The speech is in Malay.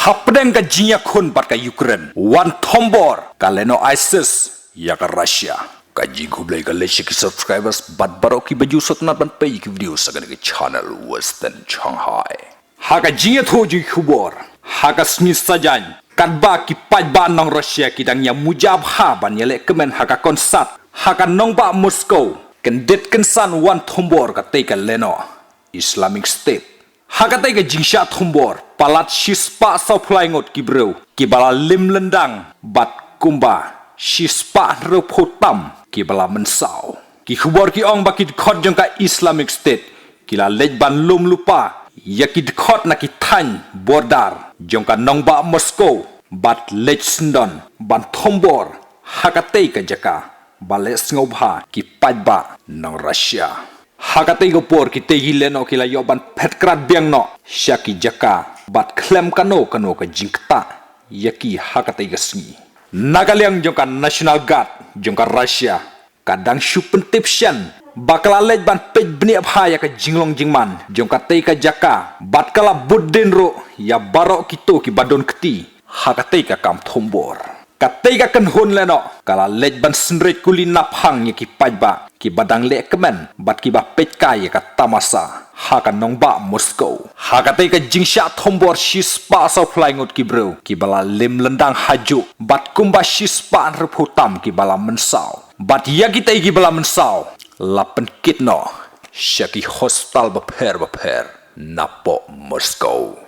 hapdeng ka jinya khun bat ka Ukraine wan thombor ka leno ISIS ya ka Russia ka jingublay ka leshi ki subscribers bat baro ki baju sotna ban pay ki video sa ki channel Western Shanghai ha ka jinya tho ji khubor ha ka smith sajan kan ba ki paj ba nong Russia ki dang ya mujab ha ban yele kemen ha ka konsat ha ka nong ba Moscow kan det kan san wan thombor ka te ka leno Islamic State hakatai ka jingsha thumbor palat shispa sa flaingot ki briew ki bala lim lendang bat kumba shispa ro photam ki bala mensau ki khubor ki ong bakit khot jong ka Islamic State ki la lej ban lum lupa ya ki khot na ki than bordar jong ka nongba Moscow bat lej sndon ban thumbor hakatai ka jaka bales ngobha ki pajba nong Russia hakatai go por ki te hileno ki la yoban phetkrat biang no shaki jaka bat klem kano ka jingta yaki hakatai ga sngi nagaliang jongka national guard jongka Russia kadang shupen tipshan bakala lej ban pej bni abha ya ka jinglong jingman jongka te ka jaka bat kala buddin ro ya barok kito ki badon kti hakatai ka kam thombor katai ka kan hon leno kala lej ban snrek kuli naphang ki pajba ki badang le kemen bat ki ba pejkai ka tamasa ha ka nongba Moscow ha ka tai ka jingsha thombor shispa sa flaingot ki breu ki bala lim lendang haju bat kumba shispa rephutam ki bala mensau bat yagi tai ki bala mensau lapen kitno shaki hospital ba pher napo Moscow